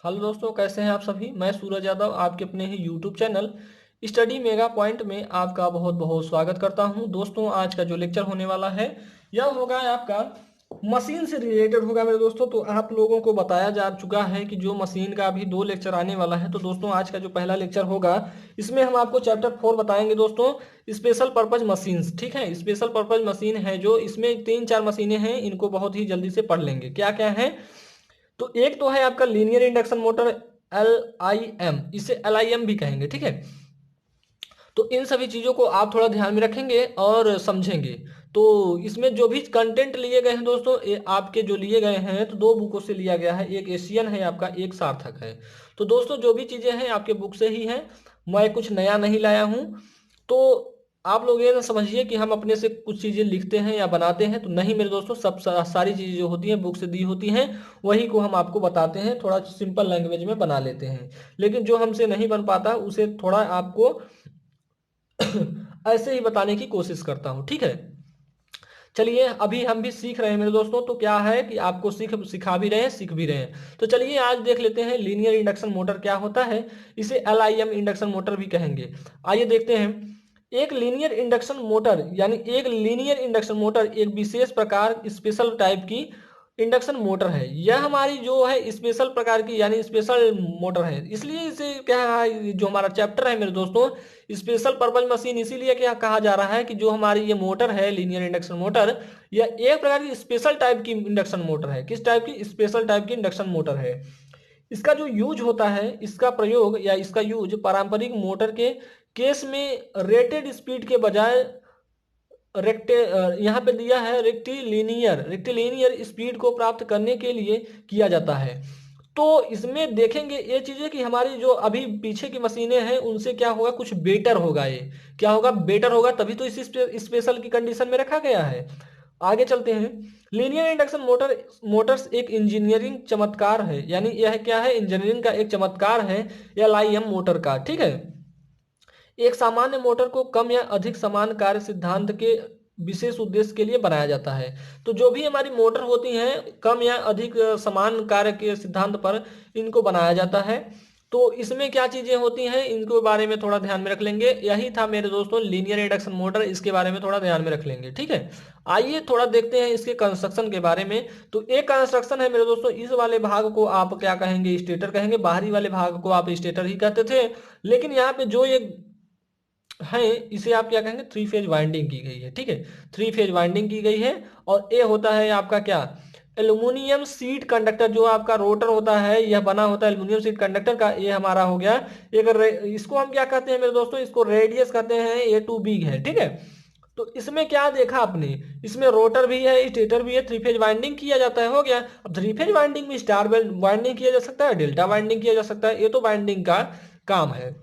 Hello दोस्तों, कैसे हैं आप सभी। मैं सूरज यादव आपके अपने ही YouTube channel study mega point में आपका बहुत बहुत स्वागत करता हूं। दोस्तों, आज का जो लेक्चर होने वाला है यह होगा आपका मशीन से रिलेटेड होगा मेरे दोस्तों। तो आप लोगों को बताया जा चुका है कि जो मशीन का अभी 2 लेक्चर आने वाला है। तो दोस्तों, आज का जो पहला लेक्चर होगा इसमें हम आपको चैप्टर 4 बताएंगे दोस्तों, स्पेशल पर्पज मशीन्स। ठीक है, स्पेशल पर्पज मशीन है जो इसमें 3-4 मशीनें हैं, इनको बहुत ही जल्दी से पढ़ लेंगे। क्या क्या है? तो एक तो है आपका लीनियर इंडक्शन मोटर, LIM, इसे LIM भी कहेंगे। ठीक है, तो इन सभी चीज़ों को आप थोड़ा ध्यान में रखेंगे और समझेंगे। तो इसमें जो भी कंटेंट लिए गए हैं दोस्तों, ये आपके जो लिए गए हैं तो 2 बुकों से लिया गया है, एक एशियन है आपका, एक सार्थक है। तो दोस्तों, जो भी चीज़ें हैं आपके बुक से ही हैं, मैं कुछ नया नहीं लाया हूँ। तो आप लोग ये ना समझिए कि हम अपने से कुछ चीज़ें लिखते हैं या बनाते हैं, तो नहीं मेरे दोस्तों, सब सारी चीज़ें जो होती हैं बुक से दी होती हैं, वही को हम आपको बताते हैं, थोड़ा सिंपल लैंग्वेज में बना लेते हैं। लेकिन जो हमसे नहीं बन पाता उसे थोड़ा आपको ऐसे ही बताने की कोशिश करता हूँ। ठीक है, चलिए, अभी हम भी सीख रहे हैं मेरे दोस्तों, तो क्या है कि आपको सिखा भी रहे हैं, सीख भी रहे हैं। तो चलिए आज देख लेते हैं लीनियर इंडक्शन मोटर क्या होता है। इसे LIM इंडक्शन मोटर भी कहेंगे। आइए देखते हैं। एक लीनियर इंडक्शन मोटर यानी एक लीनियर इंडक्शन मोटर एक विशेष प्रकार स्पेशल टाइप की इंडक्शन मोटर है। यह हमारी जो है स्पेशल प्रकार की यानी स्पेशल मोटर है, इसलिए इसे क्या है, जो हमारा चैप्टर है मेरे दोस्तों, स्पेशल पर्पज मशीन, इसीलिए क्या कहा जा रहा है कि जो हमारी ये मोटर है लीनियर इंडक्शन मोटर, यह एक प्रकार की स्पेशल टाइप की इंडक्शन मोटर है। किस टाइप की? स्पेशल टाइप की इंडक्शन मोटर है। इसका जो यूज होता है, इसका प्रयोग या इसका यूज पारंपरिक मोटर के केस में रेटेड स्पीड के बजाय रेक्टे यहाँ पे दिया है रेक्टिलिनियर स्पीड को प्राप्त करने के लिए किया जाता है। तो इसमें देखेंगे ये चीजें कि हमारी जो अभी पीछे की मशीनें हैं उनसे क्या होगा, कुछ बेटर होगा। ये क्या होगा? बेटर होगा, तभी तो इस स्पेशल की कंडीशन में रखा गया है। आगे चलते हैं। लीनियर इंडक्शन मोटर्स एक इंजीनियरिंग चमत्कार है, यानी यह क्या है, इंजीनियरिंग का एक चमत्कार है LIM मोटर का। ठीक है, एक सामान्य मोटर को कम या अधिक समान कार्य सिद्धांत के विशेष उद्देश्य के लिए बनाया जाता है। तो जो भी हमारी मोटर होती हैं, कम या अधिक समान कार्य के सिद्धांत पर इनको बनाया जाता है। तो इसमें क्या चीजें होती हैं, इनको बारे में थोड़ा ध्यान में रख लेंगे। यही था मेरे दोस्तों लीनियर इंडक्शन मोटर, इसके बारे में थोड़ा ध्यान में रख लेंगे। ठीक है, आइए थोड़ा देखते हैं इसके कंस्ट्रक्शन के बारे में। तो एक कंस्ट्रक्शन है मेरे दोस्तों, इस वाले भाग को आप क्या कहेंगे, स्टेटर कहेंगे। बाहरी वाले भाग को आप स्टेटर ही कहते थे, लेकिन यहाँ पे जो ये है इसे आप क्या कहेंगे, 3 फेज वाइंडिंग की गई है। ठीक है, 3 फेज वाइंडिंग की गई है। और ये होता है आपका क्या, एल्यूमिनियम सीट कंडक्टर। जो आपका रोटर होता है यह बना होता है एल्यूमिनियम सीट कंडक्टर का। ये हमारा हो गया एक इसको हम क्या कहते हैं मेरे दोस्तों, इसको रेडियस कहते हैं, A2 है। ठीक है, तो इसमें क्या देखा आपने, इसमें रोटर भी है, स्टेटर भी है, 3 फेज वाइंडिंग किया जाता है। हो गया। अब 3 फेज वाइंडिंग में स्टार वाइंडिंग किया जा सकता है, डेल्टा वाइंडिंग किया जा सकता है, ये तो वाइंडिंग का काम है।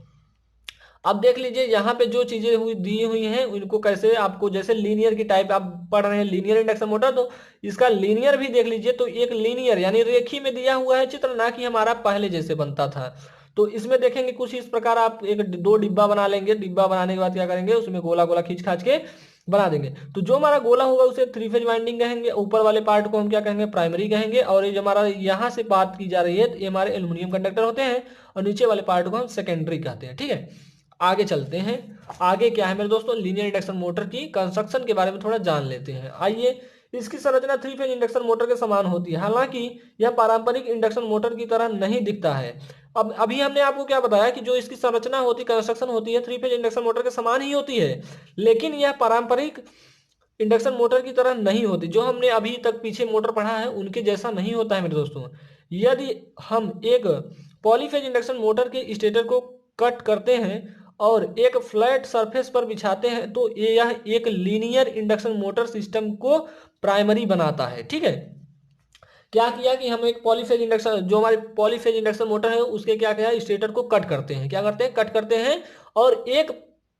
अब देख लीजिए यहाँ पे जो चीजें दी हुई हैं उनको कैसे आपको, जैसे लीनियर की टाइप आप पढ़ रहे हैं लीनियर इंडक्शन मोटर, तो इसका लीनियर भी देख लीजिए। तो एक लीनियर यानी रेखी में दिया हुआ है चित्र, ना कि हमारा पहले जैसे बनता था। तो इसमें देखेंगे कुछ इस प्रकार, आप एक 2 डिब्बा बना लेंगे। डिब्बा बनाने के बाद क्या करेंगे, उसमें गोला गोला खींच खाच के बना देंगे। तो जो हमारा गोला होगा उसे 3 फेज वाइंडिंग कहेंगे, ऊपर वाले पार्ट को हम क्या कहेंगे, प्राइमरी कहेंगे। और ये जो हमारा यहाँ से बात की जा रही है, ये हमारे एल्यूमिनियम कंडक्टर होते हैं, और नीचे वाले पार्ट को हम सेकेंडरी कहते हैं। ठीक है, आगे चलते हैं। आगे क्या है मेरे दोस्तों, लीनियर इंडक्शन मोटर की कंस्ट्रक्शन के बारे में थोड़ा जान लेते हैं। आइए, इसकी संरचना 3 फेज इंडक्शन मोटर के समान होती है, हालांकि यह पारंपरिक इंडक्शन मोटर की तरह नहीं दिखता है। अब अभी हमने आपको क्या बताया कि जो इसकी संरचना होती, कंस्ट्रक्शन होती है, 3 फेज इंडक्शन मोटर के समान ही होती है, लेकिन यह पारंपरिक इंडक्शन मोटर की तरह नहीं होती। जो हमने अभी तक पीछे मोटर पढ़ा है उनके जैसा नहीं होता है मेरे दोस्तों। यदि हम एक पॉलीफेज इंडक्शन मोटर के स्टेटर को कट करते हैं और एक फ्लैट सरफेस पर बिछाते हैं, तो यह एक लीनियर इंडक्शन मोटर सिस्टम को प्राइमरी बनाता है। ठीक है, क्या किया कि हम एक पॉलीफेज इंडक्शन, जो हमारी पॉलीफेज इंडक्शन मोटर है उसके क्या किया, स्टेटर को कट करते हैं। क्या करते हैं, कट करते हैं। और एक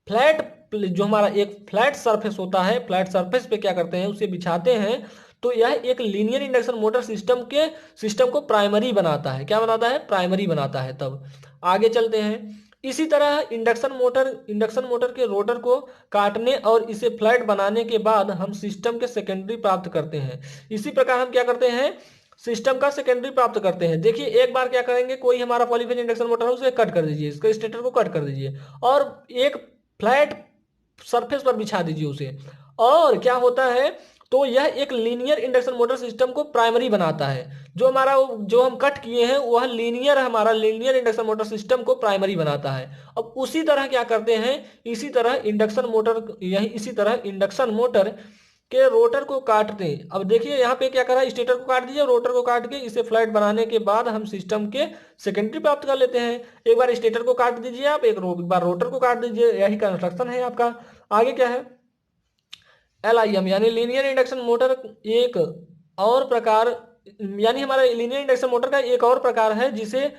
फ्लैट, जो हमारा एक फ्लैट सरफेस होता है, फ्लैट सरफेस पे क्या करते हैं, उसे बिछाते हैं। तो यह एक लीनियर इंडक्शन मोटर सिस्टम को प्राइमरी बनाता है। क्या बनाता है, प्राइमरी बनाता है। तब आगे चलते हैं। इसी तरह इंडक्शन मोटर के रोटर को काटने और इसे फ्लैट बनाने के बाद हम सिस्टम के सेकेंडरी प्राप्त करते हैं। इसी प्रकार हम क्या करते हैं, सिस्टम का सेकेंडरी प्राप्त करते हैं। देखिए एक बार क्या करेंगे, कोई हमारा पॉलीफेज इंडक्शन मोटर है उसे कट कर दीजिए, इसके स्टेटर को कट कर दीजिए और एक फ्लैट सरफेस पर बिछा दीजिए उसे, और क्या होता है, तो यह एक लीनियर इंडक्शन मोटर सिस्टम को प्राइमरी बनाता है। जो हम कट किए हैं वह हमारा लीनियर इंडक्शन मोटर सिस्टम को प्राइमरी बनाता है। अब उसी तरह क्या करते हैं, इसी तरह इंडक्शन मोटर के रोटर को काटते हैं। अब देखिए यहाँ पे क्या करा, स्टेटर को काट दिया, रोटर को काट के इसे फ्लैट बनाने के बाद हम सिस्टम के सेकेंडरी प्राप्त कर लेते हैं। एक बार स्टेटर को काट दीजिए आप, एक बार रोटर को काट दीजिए, यही कंस्ट्रक्शन है आपका। आगे क्या है, LIM यानी लीनियर इंडक्शन मोटर एक और प्रकार, यानी हमारा लीनियर इंडक्शन मोटर का एक और प्रकार है जिसे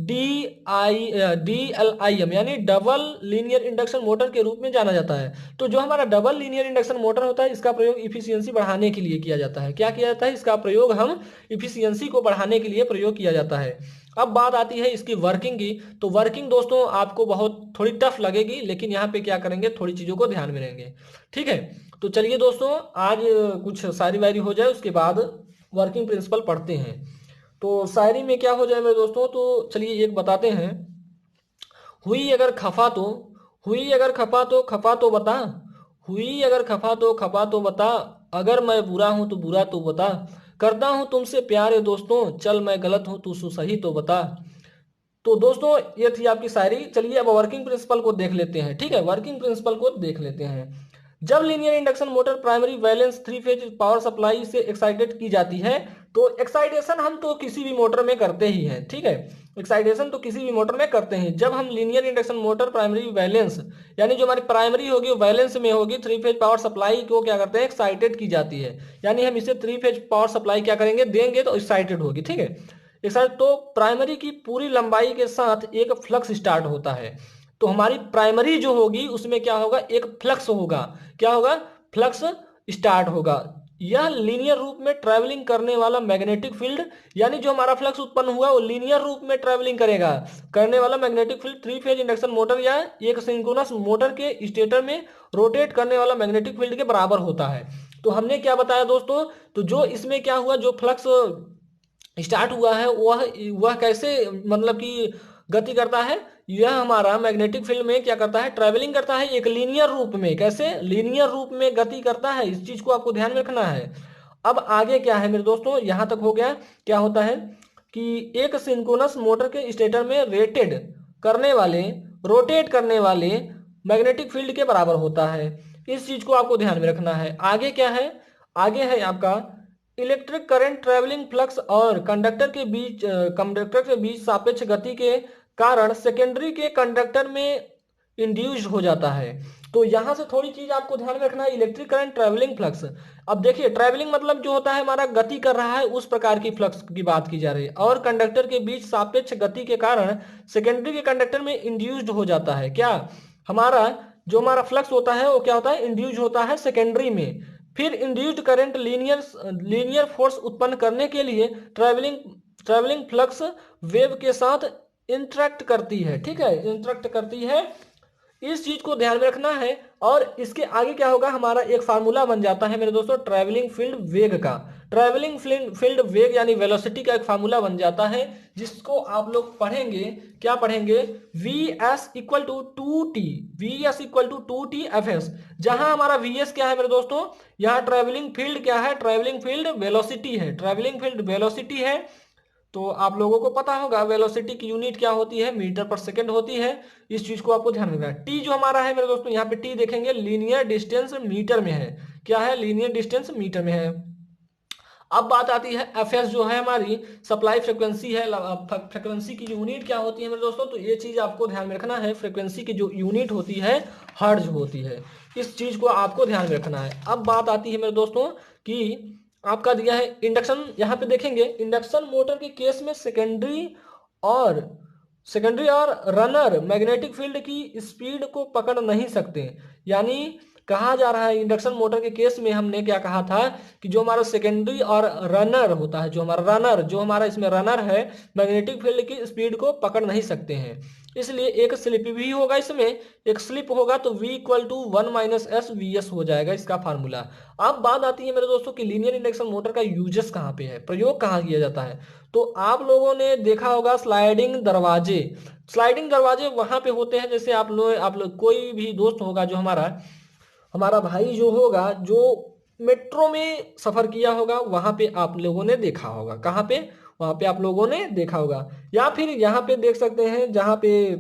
DLIM यानी डबल लीनियर इंडक्शन मोटर के रूप में जाना जाता है। तो जो हमारा डबल लीनियर इंडक्शन मोटर होता है इसका प्रयोग इफिशियंसी बढ़ाने के लिए किया जाता है। क्या किया जाता है, इसका प्रयोग हम इफिशियंसी को बढ़ाने के लिए प्रयोग किया जाता है। अब बात आती है इसकी वर्किंग की। तो वर्किंग दोस्तों आपको बहुत थोड़ी टफ लगेगी, लेकिन यहाँ पे क्या करेंगे, थोड़ी चीज़ों को ध्यान में रहेंगे। ठीक है, तो चलिए दोस्तों आज कुछ शायरी वायरी हो जाए, उसके बाद वर्किंग प्रिंसिपल पढ़ते हैं। तो शायरी में क्या हो जाए मेरे दोस्तों, तो चलिए एक बताते हैं। हुई अगर खफा तो हुई अगर खफा तो खफा तो बता, हुई अगर खफा तो खफा तो बता, अगर मैं बुरा हूं तो बुरा तो बता, करता हूं तुमसे प्यारे दोस्तों, चल मैं गलत हूं तू सही तो बता। तो दोस्तों ये थी आपकी शायरी। चलिए अब वर्किंग प्रिंसिपल को देख लेते हैं। ठीक है, वर्किंग प्रिंसिपल को देख लेते हैं। जब linear induction motor primary valence 3 phase power supply से एक्साइटेड की जाती है, तो एक्साइटेशन हम तो किसी भी मोटर में करते ही हैं। ठीक है, एक्साइटेशन तो किसी भी मोटर में करते हैं। जब हम linear induction motor primary valence यानी जो हमारी प्राइमरी होगी वैलेंस में होगी, 3 फेज पावर सप्लाई को क्या करते हैं, एक्साइटेड की जाती है। यानी हम इसे 3 फेज पावर सप्लाई क्या करेंगे, देंगे तो एक्साइटेड होगी। ठीक है, एक्साइटेड तो प्राइमरी की पूरी लंबाई के साथ एक फ्लक्स स्टार्ट होता है। तो हमारी प्राइमरी जो होगी उसमें क्या होगा, एक फ्लक्स होगा। क्या होगा, फ्लक्स स्टार्ट होगा। यह लीनियर रूप में ट्रैवलिंग करने वाला मैग्नेटिक फील्ड, यानी जो हमारा फ्लक्स उत्पन्न हुआ वो लीनियर रूप में ट्रैवलिंग करेगा, करने वाला magnetic field 3 phase induction motor या एक सिंक्रोनस मोटर के स्टेटर में रोटेट करने वाला मैग्नेटिक फील्ड के बराबर होता है। तो हमने क्या बताया दोस्तों, तो जो इसमें क्या हुआ, जो फ्लक्स स्टार्ट हुआ है वह कैसे मतलब कि गति करता है, यह हमारा मैग्नेटिक फील्ड में क्या करता है, ट्रैवलिंग करता है एक लीनियर रूप में। कैसे, लीनियर रूप में गति करता है, इस चीज को आपको ध्यान में रखना है। अब आगे क्या है मेरे दोस्तों, यहां तक हो गया। क्या होता है कि एक सिंक्रोनस मोटर के स्टेटर में रोटेट करने वाले मैग्नेटिक फील्ड के बराबर होता है। इस चीज को आपको ध्यान में रखना है। आगे क्या है, आगे है आपका इलेक्ट्रिक करंट ट्रैवलिंग फ्लक्स और कंडक्टर के बीच सापेक्ष गति के कारण सेकेंडरी के कंडक्टर में इंड्यूस्ड हो जाता है। तो यहां से थोड़ी चीज आपको ध्यान में रखना है, इलेक्ट्रिक करंट ट्रैवलिंग फ्लक्स। अब देखिए ट्रैवलिंग मतलब जो होता है हमारा गति कर रहा है, उस प्रकार की फ्लक्स की बात की जा रही है। और कंडक्टर के बीच सापेक्ष गति के कारण सेकेंडरी के कंडक्टर में इंड्यूस्ड हो जाता है। क्या, हमारा फ्लक्स होता है वो क्या होता है, इंड्यूज होता है सेकेंडरी में। फिर इंड्यूस्ड करंट लीनियर फोर्स उत्पन्न करने के लिए ट्रैवलिंग फ्लक्स वेव के साथ इंटरेक्ट करती है। ठीक है, इंटरेक्ट करती है, इस चीज को ध्यान में रखना है। और इसके आगे क्या होगा, हमारा एक फार्मूला बन जाता है मेरे दोस्तों ट्रैवलिंग फील्ड वेग का। ट्रैवलिंग फील्ड वेग यानी वेलोसिटी का एक फार्मूला बन जाता है, जिसको आप लोग पढ़ेंगे। क्या पढ़ेंगे, Vs equal to 2t Fs। जहां हमारा Vs क्या है मेरे दोस्तों, यहाँ ट्रैवलिंग फील्ड क्या है, ट्रैवलिंग फील्ड वेलोसिटी है, ट्रैवलिंग फील्ड वेलोसिटी है। तो आप लोगों को पता होगा वेलोसिटी की यूनिट क्या होती है, मीटर पर सेकंड होती है। इस चीज को आपको ध्यान में रखना है। टी जो हमारा है मेरे दोस्तों, यहाँ पे टी देखेंगे लीनियर डिस्टेंस मीटर में है। क्या है, लीनियर डिस्टेंस मीटर में है। अब बात आती है एफएस जो है हमारी सप्लाई फ्रिक्वेंसी है। फ्रिक्वेंसी की यूनिट क्या होती है मेरे दोस्तों, तो ये चीज आपको ध्यान में रखना है। फ्रिक्वेंसी की जो यूनिट होती है हर्ट्ज होती है, इस चीज को आपको ध्यान में रखना है। अब बात आती है मेरे दोस्तों कि आपका दिया है इंडक्शन, यहाँ पे देखेंगे इंडक्शन मोटर के केस में और रनर मैग्नेटिक फील्ड की स्पीड को पकड़ नहीं सकते। यानी कहा जा रहा है इंडक्शन मोटर के केस में हमने क्या कहा था कि जो हमारा सेकेंडरी और रनर होता है, जो हमारा इसमें रनर है, मैग्नेटिक फील्ड की स्पीड को पकड़ नहीं सकते हैं। इसलिए एक स्लिप भी होगा, इसमें एक स्लिप होगा तो v इक्वल टू 1-s हो जाएगा इसका फार्मूला। अब बात आती है मेरे दोस्तों कि लीनियर इंडक्शन मोटर का यूजेस कहाँ पे है, प्रयोग कहाँ किया जाता है। तो आप लोगों ने देखा होगा स्लाइडिंग दरवाजे, स्लाइडिंग दरवाजे वहां पे होते हैं। जैसे आप लोग कोई भी दोस्त होगा जो हमारा हमारा भाई जो होगा, जो मेट्रो में सफर किया होगा, वहां पे आप लोगों ने देखा होगा। कहाँ पे? वहां पे आप लोगों ने देखा होगा। या फिर यहाँ पे देख सकते हैं जहाँ पे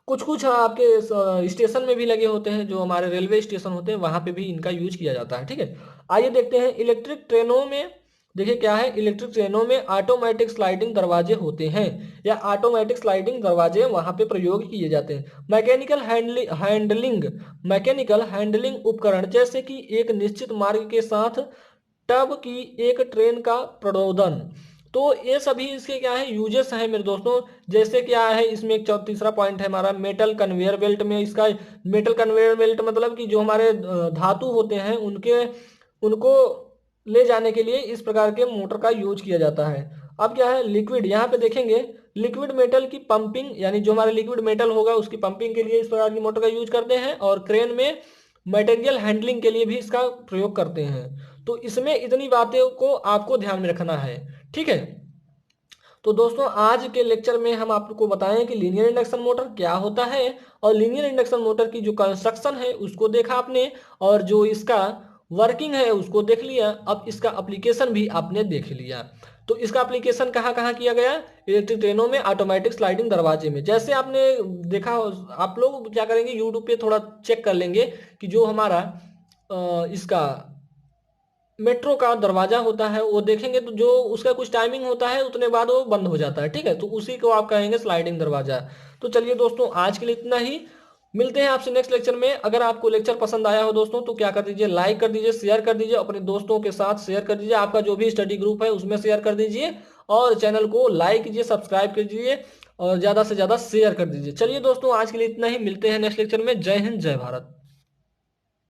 कुछ कुछ आपके स्टेशन में भी लगे होते हैं, जो हमारे रेलवे स्टेशन होते हैं वहां पे भी इनका यूज किया जाता है। ठीक है, आइए देखते हैं इलेक्ट्रिक ट्रेनों में। देखिए क्या है, इलेक्ट्रिक ट्रेनों में ऑटोमेटिक स्लाइडिंग दरवाजे होते हैं, या ऑटोमेटिक स्लाइडिंग दरवाजे वहां पे प्रयोग किए जाते हैं। मैकेनिकल हैंडलिंग उपकरण, जैसे कि एक निश्चित मार्ग के साथ टब की एक ट्रेन का प्रणोदन। तो ये सभी इसके क्या है, यूजेस हैं मेरे दोस्तों। जैसे क्या है, इसमें एक तीसरा पॉइंट है हमारा मेटल कन्वेयर बेल्ट में। इसका मेटल कन्वेयर बेल्ट मतलब कि जो हमारे धातु होते हैं उनके उनको ले जाने के लिए इस प्रकार के मोटर का यूज किया जाता है। अब क्या है, लिक्विड, यहाँ पे देखेंगे लिक्विड मेटल की पंपिंग, यानी जो हमारा लिक्विड मेटल होगा उसकी पंपिंग के लिए इस प्रकार की मोटर का यूज करते हैं। और क्रेन में मटेरियल हैंडलिंग के लिए भी इसका प्रयोग करते हैं। तो इसमें इतनी बातें को आपको ध्यान में रखना है। ठीक है, तो दोस्तों आज के लेक्चर में हम आपको बताएं कि लीनियर इंडक्शन मोटर क्या होता है, और लीनियर इंडक्शन मोटर की जो कंस्ट्रक्शन है उसको देखा आपने, और जो इसका वर्किंग है उसको देख लिया। अब इसका एप्लीकेशन भी आपने देख लिया। तो इसका एप्लीकेशन कहाँ कहाँ किया गया? इलेक्ट्रिक ट्रेनों में, ऑटोमेटिक स्लाइडिंग दरवाजे में। जैसे आपने देखा, आप लोग क्या करेंगे, यूट्यूब पे थोड़ा चेक कर लेंगे कि जो हमारा इसका मेट्रो का दरवाजा होता है वो देखेंगे तो जो उसका कुछ टाइमिंग होता है उतने बाद वो बंद हो जाता है। ठीक है, तो उसी को आप कहेंगे स्लाइडिंग दरवाजा। तो चलिए दोस्तों आज के लिए इतना ही, मिलते हैं आपसे नेक्स्ट लेक्चर में। अगर आपको लेक्चर पसंद आया हो दोस्तों तो क्या कर दीजिए, लाइक कर दीजिए, शेयर कर दीजिए, अपने दोस्तों के साथ शेयर कर दीजिए, आपका जो भी स्टडी ग्रुप है उसमें शेयर कर दीजिए, और चैनल को लाइक कीजिए, सब्सक्राइब कर दीजिए, और ज़्यादा से ज़्यादा शेयर कर दीजिए। चलिए दोस्तों आज के लिए इतना ही, मिलते हैं नेक्स्ट लेक्चर में। जय हिंद, जय भारत।